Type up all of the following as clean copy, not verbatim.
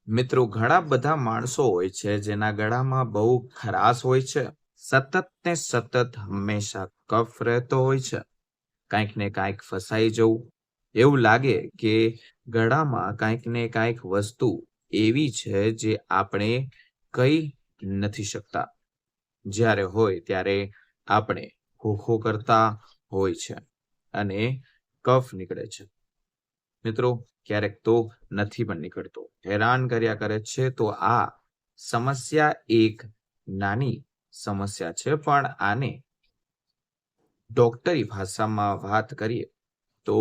મિત્રો ઘણા બધા માણસો હોય છે જેના ગળામાં બહુ ખરાશ હોય છે. સતત ને સતત હંમેશા કફ રહેતો હોય છે. કાંઈક ને કાંઈક ફસાઈ જવું એવું લાગે કે ગળામાં કાંઈક ને કાંઈક વસ્તુ એવી છે જે આપણે કહી નથી શકતા. જ્યારે હોય ત્યારે આપણે ખોખો કરતા હોય છે અને કફ નીકળે છે. મિત્રો ક્યારેક તો નથી પણ નીકળતો, હેરાન કર્યા કરે છે. તો આ સમસ્યા એક નાની સમસ્યા છે, પણ આને ડોક્ટરી ભાષામાં વાત કરીએ તો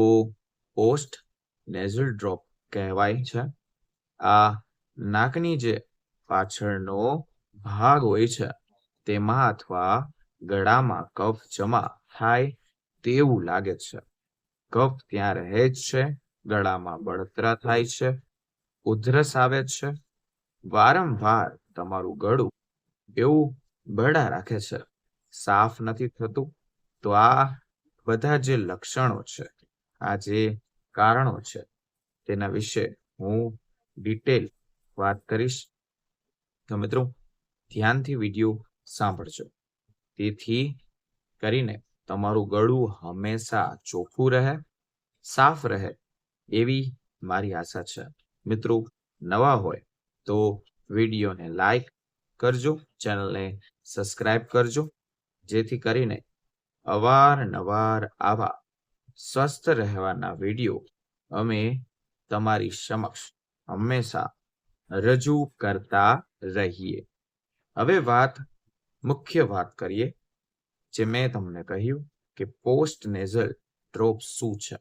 પોસ્ટ નેઝલ ડ્રોપ કહેવાય છે. આ નાકની જે પાછળનો ભાગ હોય છે તેમાં અથવા ગળામાં કફ જમા થાય તેવું લાગે છે. કફ ત્યાં રહે જ છે, ગળામાં બળતરા થાય છે, ઉધરસ આવે છે, વારંવાર તમારું ગળું એવું બરડા રાખે છે, સાફ નથી થતું. તો આ બધા જે લક્ષણો છે, આ જે કારણો છે, તેના વિશે હું ડિટેલ વાત કરીશ. તો મિત્રો ધ્યાનથી વિડીયો સાંભળજો, તેથી કરીને તમારું ગળું હંમેશા ચોખ્ખું રહે, સાફ રહે એવી મારી આશા છે. મિત્રો નવા હોય તો વિડીયોને લાઈક કરજો, ચેનલને સબસ્ક્રાઇબ કરજો, જેથી કરીને અવારનવાર આવા સ્વસ્થ રહેવાના વિડીયો અમે તમારી સમક્ષ હંમેશા રજૂ કરતા રહીએ. હવે મુખ્ય વાત કરીએ, જે મેં તમને કહ્યું કે પોસ્ટ નેઝલ ડ્રોપ શું છે,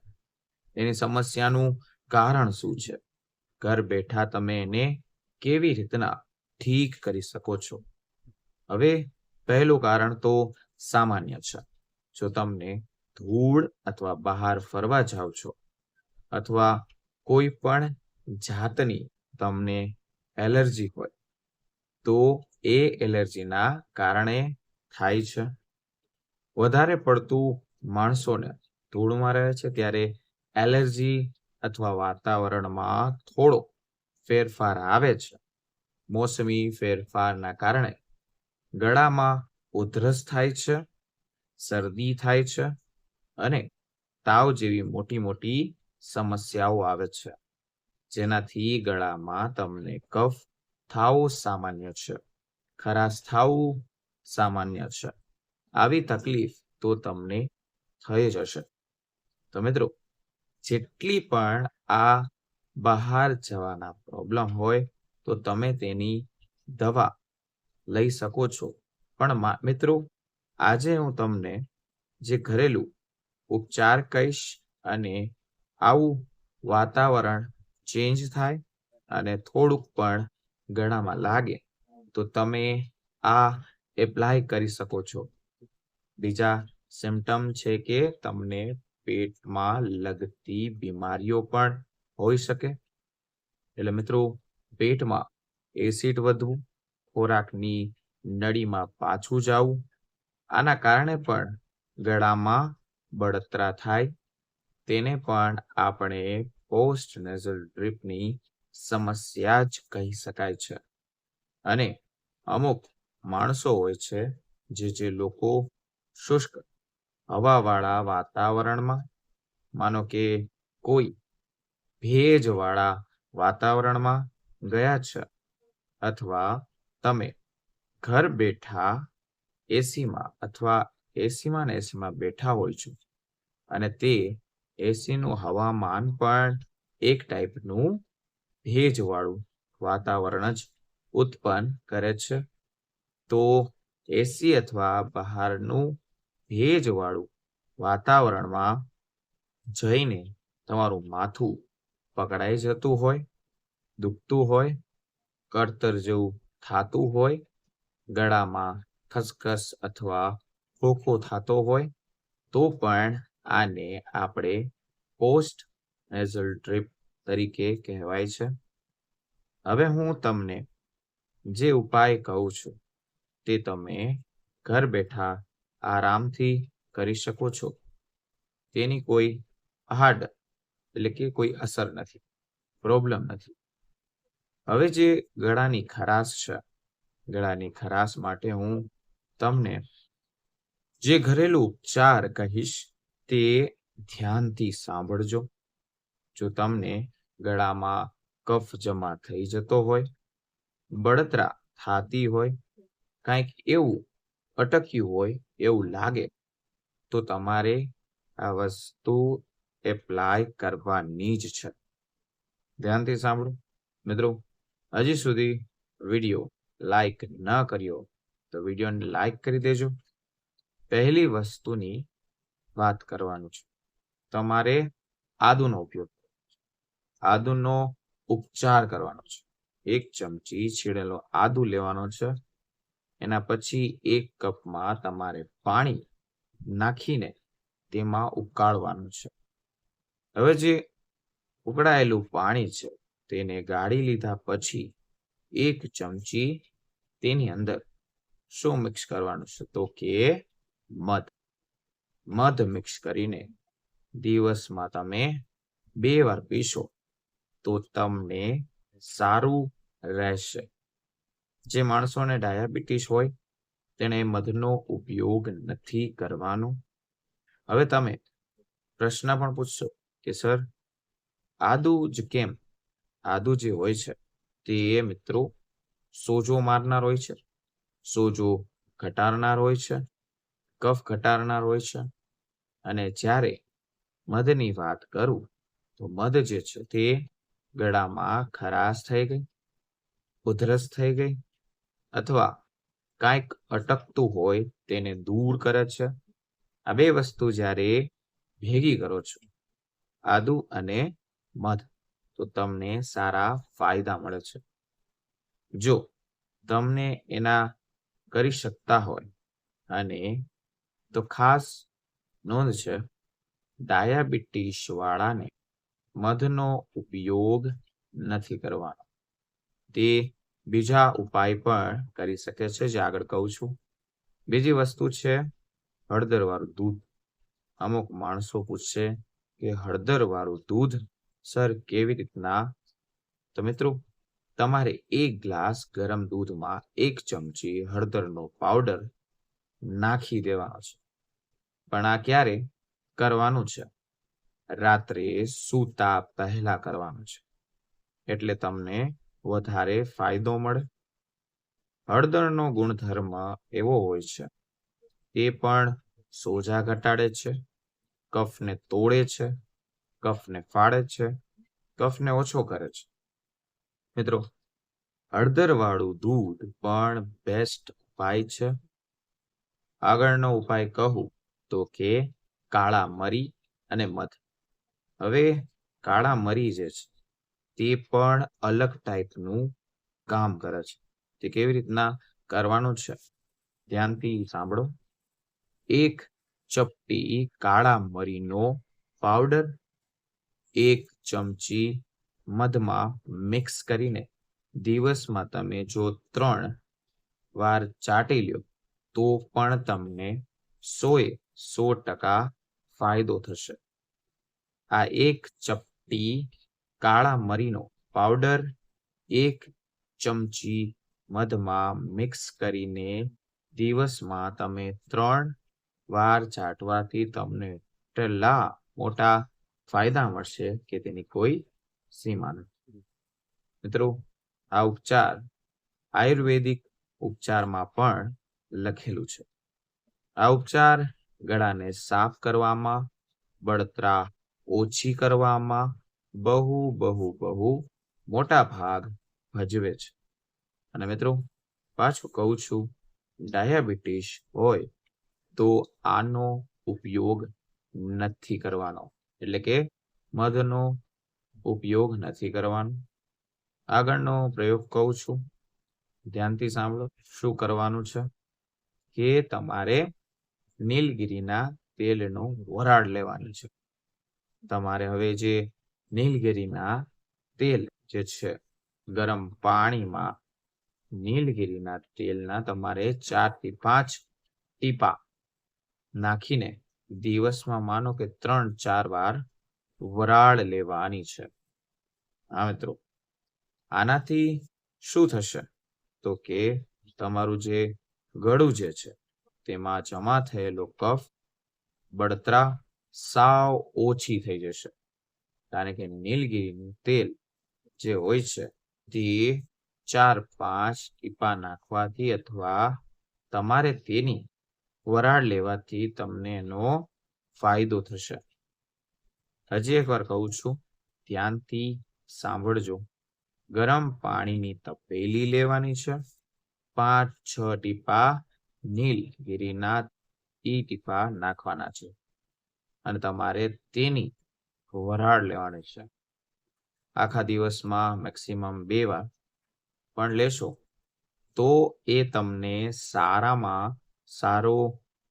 એની સમસ્યાનું કારણ શું છે, ઘર બેઠા તમે એને કેવી રીતના ઠીક કરી શકો છો. હવે પહેલું કારણ તો સામાન્ય છે. જો તમને ધૂળ અથવા બહાર ફરવા જાઓ છો, અથવા કોઈ પણ જાતની તમને એલર્જી હોય, તો એ એલર્જીના કારણે થાય છે. વધારે પડતું માણસોને ધૂળમાં રહે છે ત્યારે એલર્જી અથવા વાતાવરણમાં થોડો ફેરફાર આવે છે. મોસમી ફેરફારના કારણે ગળામાં ઉધરસ થાય છે, શરદી થાય છે અને તાવ જેવી મોટી મોટી સમસ્યાઓ આવે છે, જેનાથી ગળામાં તમને કફ થાવું સામાન્ય છે, ખરાશ થાવું સામાન્ય છે. આવી તકલીફ તો તમને થઈ જ હશે. તો મિત્રો જેટલી પણ આ બહાર જવાના પ્રોબ્લેમ હોય તો તમે તેની દવા લઈ શકો છો. પણ મિત્રો આજે હું તમને જે ઘરેલું ઉપચાર કહીશ, અને આવું વાતાવરણ ચેન્જ થાય અને થોડુંક પણ ગળામાં લાગે તો તમે આ એપ્લાય કરી શકો છો. બીજા સિમ્ટમ છે કે તમને પેટમાં લગતી બીમારીઓ પણ હોઈ શકે. એટલે મિત્રો પેટમાં એસિડ વધવું, ખોરાકની નળીમાં પાછું જવું, આના કારણે પણ ગળામાં બળતરા થાય, તેને પણ આપણે પોસ્ટ નેઝલ ડ્રીપની સમસ્યા જ કહી શકાય છે. અને અમુક માણસો હોય છે, જે લોકો શુષ્ક હવાવાળા વાતાવરણમાં, માનો કે કોઈ ભેજવાળા વાતાવરણમાં ગયા છે, અથવા તમે ઘર બેઠા એસીમાં બેઠા હોય છો, અને તે એસીનું હવામાન પણ એક ટાઈપનું ભેજવાળું વાતાવરણ જ ઉત્પન્ન કરે છે. તો એસી અથવા બહારનું ભેજવાળું વાતાવરણમાં જઈને તમારું માથું પકડાઈ જતું હોય, દુખતું હોય, કળતર જેવું થતું હોય, ગળામાં ખસખસ અથવા ખોખો થતો હોય, તો પણ આને આપણે પોસ્ટ નેઝલ ડ્રીપ તરીકે કહેવાય છે. હવે હું તમને જે ઉપાય કહું છું તે તમે ઘર બેઠા આરામથી કરી શકો છો. તેની કોઈ એટલે કે કોઈ અસર નથી, પ્રોબ્લેમ નથી. હવે જે ગળાની ખરાશ છે, ગળાની ખરાશ માટે હું તમને જે ઘરેલું ઉપચાર કહીશ તે ધ્યાનથી સાંભળજો. જો તમને ગળામાં કફ જમા થઈ જતો હોય, બળતરા થતી હોય, કંઈક એવું અટક્યું હોય એવું લાગે, તો તમારે આ વસ્તુ એપ્લાય કરવાની જ છે. ધ્યાનથી સાંભળો મિત્રો. હજી સુધી વિડીયો લાઈક ન કર્યો તો વિડીયોને લાઈક કરી દેજો. પહેલી વસ્તુની વાત કરવાનું છે. તમારે આદુનો ઉપયોગ, આદુનો ઉપચાર કરવાનો છે. 1 ચમચી છીણેલો આદુ લેવાનો છે. એના પછી 1 કપમાં તમારે પાણી નાખીને તેમાં ઉકાળવાનું છે. હવે જે ઉકળાયેલું પાણી છે તેને ગાળી લીધા પછી 1 ચમચી તેની અંદર શું મિક્સ કરવાનું છે? તો કે મધ. મધ મિક્સ કરીને દિવસમાં તમે 2 વાર પીશો તો તમને સારું રહેશે. જે માણસોને ડાયાબિટીસ હોય તેને મધનો ઉપયોગ નથી કરવાનો. હવે તમે પ્રશ્ન પણ પૂછશો કે સર આદુ જ કેમ? આદુ જે હોય છે તે મિત્રો સોજો મારનાર હોય છે, સોજો ઘટાડનાર હોય છે, કફ ઘટાડનાર હોય છે. અને જ્યારે મધની વાત કરું તો મધ જે છે તે ગળામાં ખરાશ થઈ ગઈ, ઉધરસ થઈ ગઈ અથવા કાંઈક અટકતું હોય તેને દૂર કરે છે. આ 2 વસ્તુ જ્યારે ભેગી કરો છો, આદુ અને મધ, તો તમને સારા ફાયદા મળે છે. જો તમને એના કરી શકતા હોય અને તો ખાસ નોંધ છે, ડાયાબિટીસ વાળાને મધનો ઉપયોગ નથી કરવાનો. તે બીજા ઉપાય પણ કરી શકે છે જે આગળ કહું છું. બીજી વસ્તુ છે હળદરવાળું દૂધ. અમુક માણસો પૂછશે કે હળદરવાળું દૂધ સર કેવી રીતના? તો મિત્રો તમારે 1 ગ્લાસ ગરમ દૂધમાં 1 ચમચી હળદરનો પાવડર નાખી દેવાનો છે. પણ આ ક્યારે કરવાનું છે? રાત્રે સૂતા પહેલા કરવાનું છે. એટલે તમને વધારે ફાયદો મળે. હળદરનો ગુણધર્મ એવો હોય છે, તે પણ સોજા ઘટાડે છે, કફને તોડે છે, કફને ફાડે છે, કફને ઓછો કરે છે. મિત્રો હળદરવાળું દૂધ પણ બેસ્ટ ઉપાય છે. આગળનો ઉપાય કહું તો કે કાળા મરી અને મધ. હવે કાળા મરી જે છે તે પણ અલગ ટાઈપનું કામ કરે છે. તે કેવી રીતના કરવાનું છે? ધ્યાનથી સાંભળો. 1 ચપટી કાળા મરીનો પાવડર 1 ચમચી મધમાં મિક્સ કરીને દિવસમાં તમે જો 3 વાર ચાટી લ્યો તો પણ તમને 100% ફાયદો થશે. આ 1 ચપટી કાળા મરીનો પાવડર 1 ચમચી મધમાં મિક્સ કરીને દિવસમાં તમે 3 વાર ચાટવાથી તમને એટલા મોટા ફાયદા મળશે કે તેની કોઈ સીમા નથી. મિત્રો આ ઉપચાર આયુર્વેદિક ઉપચારમાં પણ લખેલું છે. આ ઉપચાર ગળાને સાફ કરવામાં, બળતરા ઓછી કરવામાં બહુ મોટા ભાગ ભજવે છે. અને મિત્રો પાછું કહું છું, ડાયાબિટીસ હોય તો આનો ઉપયોગ નથી કરવાનો. એટલે કે મધનો ઉપયોગ નથી કરવાનો. આગળનો પ્રયોગ કહું છું, ધ્યાનથી સાંભળો. શું કરવાનું છે કે તમારે નીલગિરીના તેલનો વરાળ લેવાની છે. તમારે હવે જે નીલગિરીના તેલ જે છે, ગરમ પાણીમાં નીલગિરીના તેલના તમારે 4 થી 5 ટીપા નાખીને દિવસમાં માનો કે 3-4 વાર વરાળ લેવાની છે. હા મિત્રો, આનાથી શું થશે તો કે તમારું જે ગળું જે છે તેમાં જમા થયેલો કફ બળતરા સાવ ઓછી થઈ જશે. કારણ કે નીલગિરીનું તેલ જે હોય છે તે 4-5 ટીપા નાખવાથી અથવા તમારે તેની વરાળ લેવાથી તમને એનો ફાયદો થશે. હજી એકવાર કહું છું, ધ્યાનથી સાંભળજો. ગરમ પાણીની તપેલી લેવાની છે, 5-6 ટીપા નીલગિરીના ટીપા નાખવાના છે અને તમારે તેની વરાળ લેવાની છે. આખા દિવસમાં મેક્સિમમ 2 વાર પણ લેશો તો એ તમને સારામાં સારો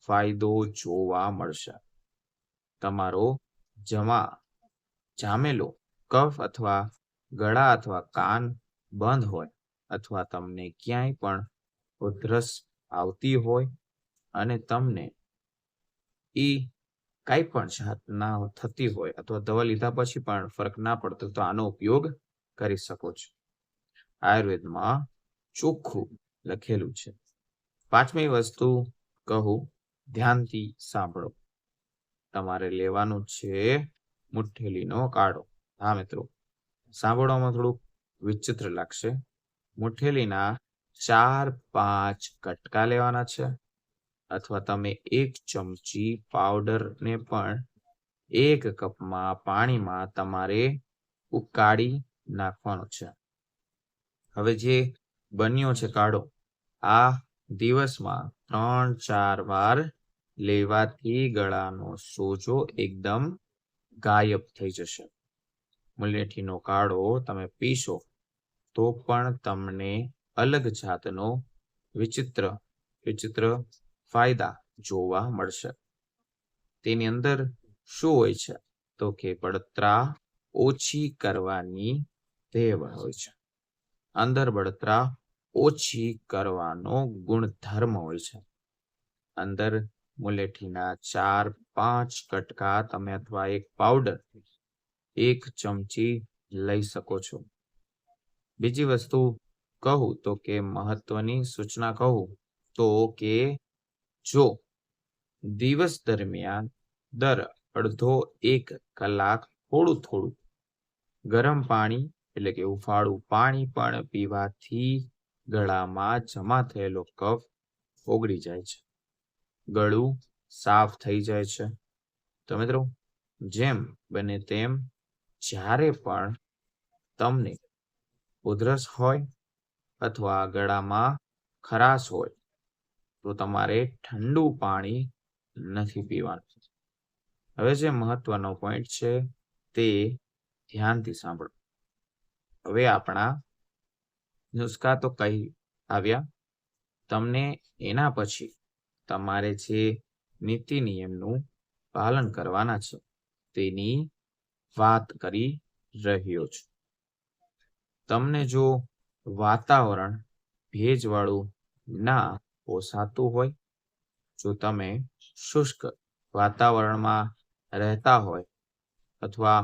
ફાયદો જોવા મળશે. તમારો જામેલો કફ અથવા ગળા અથવા કાન બંધ હોય અથવા તમને ક્યાંય પણ ઉધરસ આવતી હોય અને તમને કાંઈ પણ જાતના થતી હોય અથવા દવા લીધા પછી પણ ફરક ના પડતો તો આનો ઉપયોગ કરી શકો છો. આયુર્વેદમાં ચોખ્ખું લખેલું છે. 5મી વસ્તુ કહું, ધ્યાનથી સાંભળો. તમારે લેવાનું છે મુઠ્ઠેલીનો કાઢો. હા મિત્રો, સાંભળવામાં થોડુંક વિચિત્ર લાગશે. મુઠ્ઠેલીના 4-5 કટકા લેવાના છે અથવા તમે 1 ચમચી પાવડરને પણ 1 કપમાં પાણીમાં તમારે ઉકાળી નાખવાનો છે. હવે જે બન્યો છે કાઢો, આ દિવસમાં 3-4 વાર લેવાથી ગળાનો સોજો એકદમ ગાયબ થઈ જશે. મુલેઠીનો કાઢો તમે પીશો તો પણ તમને અલગ જાતનો વિચિત્ર ફાયદા જોવા મળશે. તેની અંદર શું હોય છે તો કે બળતરા ઓછી કરવાની ટેવ હોય છે. અંદર બળતરા ઓછી કરવાનો ગુણધર્મ હોય છે. અંદર મુલેઠીના 4-5 કટકા તમે અથવા 1 પાવડર 1 ચમચી લઈ શકો છો. બીજી વસ્તુ કહું તો કે મહત્વની સૂચના કહું તો કે જો દિવસ દરમિયાન દર અડધો 1 કલાક થોડું ગરમ પાણી એટલે કે હુંફાળું પાણી પણ પીવાથી ગળામાં જમા થયેલો કફ ઓગળી જાય છે, ગળું સાફ થઈ જાય છે. તો મિત્રો, જેમ બને તેમ જ્યારે પણ તમને ઉધરસ હોય અથવા ગળામાં ખરાશ હોય તો તમારે ઠંડુ પાણી નથી પીવાનું. હવે જે મહત્વનો પોઈન્ટ છે તે ધ્યાનથી સાંભળો. હવે આપણા નુસ્ખા તો કહી આવ્યા, તમને એના પછી તમારે જે નીતિ નિયમનું પાલન કરવાના છે તેની વાત કરી રહ્યો છું. તમને જો વાતાવરણ ભેજવાળું ના પોસાતું હોય, જો તમે શુષ્ક વાતાવરણમાં રહેતા હોય અથવા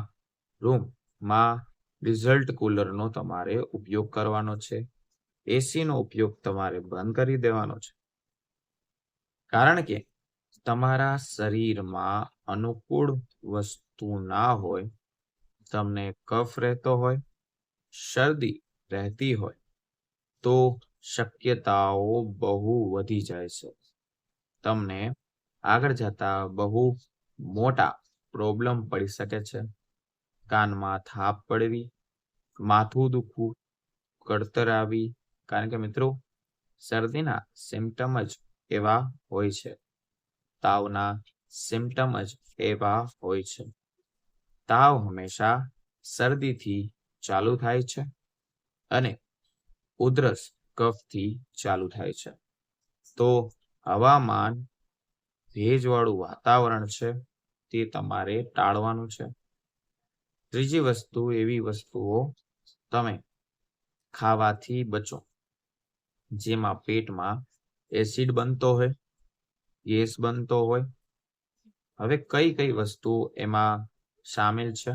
રૂમમાં રિઝલ્ટ કુલરનો તમારે ઉપયોગ કરવાનો છે, એસીનો ઉપયોગ તમારે બંધ કરી દેવાનો છે. કારણ કે તમારા શરીરમાં અનુકૂળ વસ્તુ ના હોય, તમને કફ રહેતો હોય, શરદી રહેતી હોય તો શક્યતાઓ બહુ વધી જાય છે. તમને આગળ જતા બહુ મોટા પ્રોબ્લેમ પડી શકે છે. કાનમાં થાપ પડવી, માથું દુખવું, કળતર આવી. કારણ કે મિત્રો, શરદીના સિમ્પટમ જ એવા હોય છે, તાવના સિમ્પટમ જ એવા હોય છે. તાવ હંમેશા શરદીથી ચાલુ થાય છે અને ઉધરસ કફથી ચાલુ થાય છે. તો હવામાન ભેજવાળું વાતાવરણ છે તે તમારે ટાળવાનું છે. ત્રીજી વસ્તુ, એવી વસ્તુઓ તમે ખાવાથી બચો જેમાં પેટમાં એસિડ બનતો હોય, ગેસ બનતો હોય. હવે કઈ વસ્તુ એમાં સામેલ છે?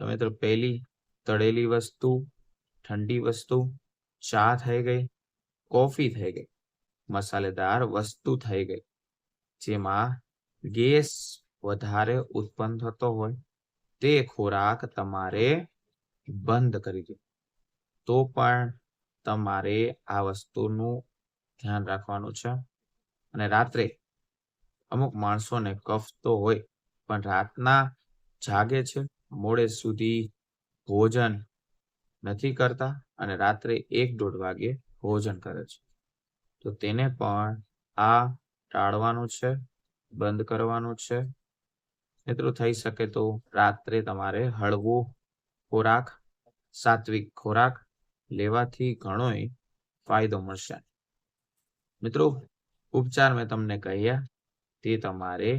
તો મિત્રો, પહેલી તળેલી વસ્તુ, ઠંડી વસ્તુ, ચા થઈ ગઈ, કોફી થઈ ગઈ, મસાલેદાર વસ્તુ થઈ ગઈ, જેમાં ગેસ વધારે ઉત્પન્ન થતો હોય તે ખોરાક તમારે બંધ કરી દો. તો પણ તમારે આ વસ્તુનું ધ્યાન રાખવાનું છે. અને રાત્રે અમુક માણસોને કફ તો હોય પણ રાતના જાગે છે, મોડે સુધી ભોજન નથી કરતા અને રાત્રે 1-1:30 વાગે ભોજન કરે છે. તો તેને પણ આ ટાળવાનું છે, બંધ કરવાનું છે. મિત્રો થઈ શકે તો રાત્રે તમારે હળવો ખોરાક, સાત્વિક ખોરાક લેવાથી ઘણોય ફાયદો મળશે. મિત્રો ઉપચાર મેં તમને કહ્યા તે તમારે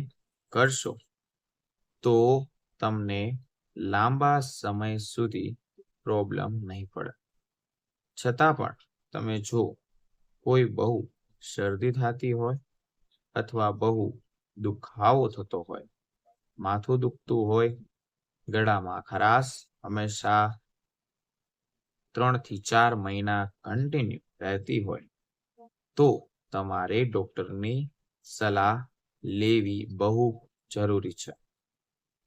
કરશો તો તમને લાંબા સમય સુધી પ્રોબ્લેમ નહીં પડે. છતાં પણ તમે જો કોઈ બહુ શરદી થતી હોય અથવા બહુ દુખાવો થતો હોય, માથું દુખતું હોય, ગળામાં ખરાશ હંમેશા 3 થી 4 મહિના કન્ટિન્યુ રહેતી હોય તો તમારે ડોક્ટરની સલાહ લેવી બહુ જરૂરી છે.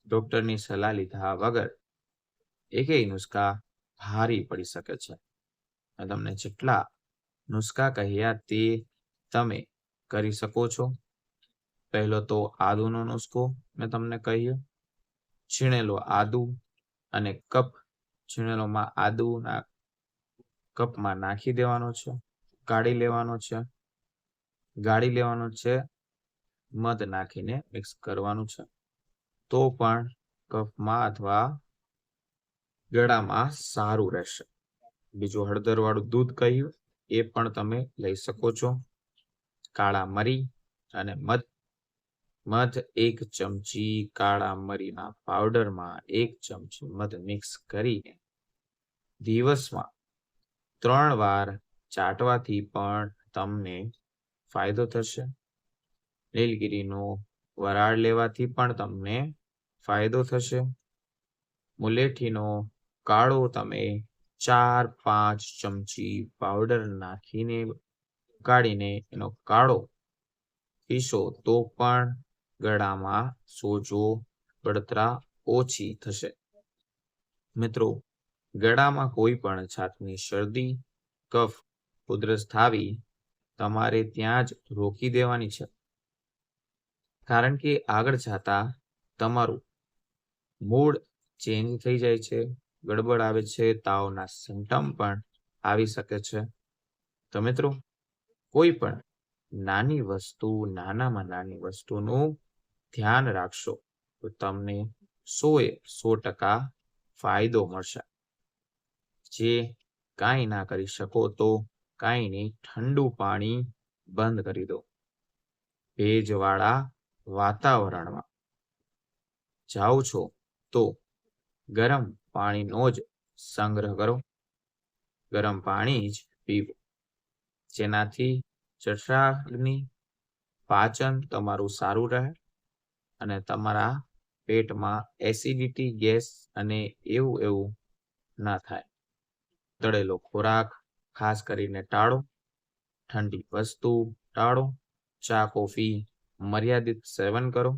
ડોક્ટરની સલાહ લીધા વગર એકેય નુસ્ખા ભારી પડી શકે છે. અને તમને જેટલા નુસ્ખા કહ્યા તે તમે કરી શકો છો. પહેલો તો આદુનો નુસ્ખો મેં તમને કહ્યો. છીણેલો આદુ અને કપ છીણેલોમાં આદુના કપમાં નાખી દેવાનો છે, ગાળી લેવાનો છે. મધ નાખીને મિક્સ કરવાનું છે. તો પણ કફમાં અથવા ગળામાં સારું રહેશે. બીજું હળદરવાળું દૂધ કહ્યું એ પણ તમે લઈ શકો છો. કાળા મરી અને મધ 1 ચમચી કાળા મરીના પાવડરમાં 1 ચમચી મધ મિક્સ કરીને દિવસમાં 3 વાર ચાટવાથી પણ તમને ફાયદો થશે. નીલગિરીનો વરાળ લેવાથી પણ તમને ફાયદો થશે. મુલેઠીનો કાળો તમે 4-5 ચમચી પાવડર નાખીને ઉકાળીને એનો કાળો પીશો તો પણ ગળામાં સોજો, બળતરા ઓછી થશે. મિત્રો ગળામાં કોઈ પણ જાતની શરદી, કફ, ઉધરસ થાવી તમારે ત્યાં જ રોકી દેવાની છે. કારણ કે આગળ જતા તમારું મૂડ ચેન્જ થઈ જાય છે, ગડબડ આવે છે, તાવના સિમ્પટમ પણ આવી શકે છે. તો મિત્રો કોઈ પણ નાનામાં નાની વસ્તુનું ધ્યાન રાખશો તો તમને 100% ફાયદો મળશે. જે કાંઈ ના કરી શકો તો કાંઈ નહીં, ઠંડુ પાણી બંધ કરી દો. ભેજવાળા વાતાવરણમાં જાઓ છો તો ગરમ પાણીનો જ સંગ્રહ કરો, ગરમ પાણી જ પીવો. જેનાથી જઠરાગ્નિ, પાચન તમારું સારું રહે અને તમારા પેટમાં એસિડિટી, ગેસ અને એવું ના થાય. તળેલો ખોરાક ખાસ કરીને ટાળો, ઠંડી વસ્તુ ટાળો, ચા કોફી મર્યાદિત સેવન કરો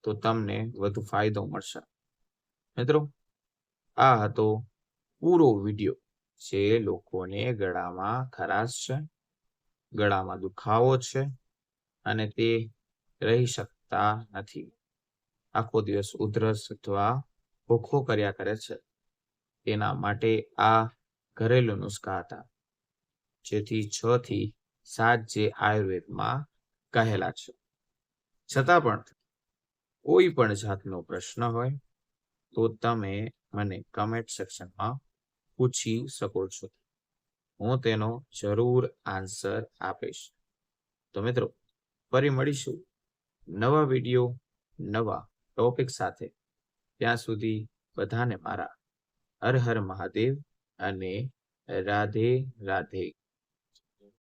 તો તમને વધુ ફાયદો મળશે. મિત્રો આ હતો પૂરો વિડીયો જે લોકોને ગળામાં ખરાશ છે, ગળામાં દુખાવો છે અને તે રહી શકતા નથી. આખો દિવસ ઉધરસ અથવા ભૂખો કર્યા કરે છે. તેના માટે આ ઘરેલું નુસ્ખા હતા, જેથી 6 થી 7 જે આયુર્વેદમાં કહેલા છે. છતાં પણ કોઈ પણ જાતનો પ્રશ્ન હોય તો તમે મને કમેન્ટ સેક્શનમાં પૂછી શકો છો. હું તેનો જરૂર આન્સર આપીશ. તો મિત્રો ફરી મળીશું નવા વિડીયો, નવા ટોપિક સાથે. ત્યાં સુધી બધાને મારા હર હર મહાદેવ અને રાધે રાધે.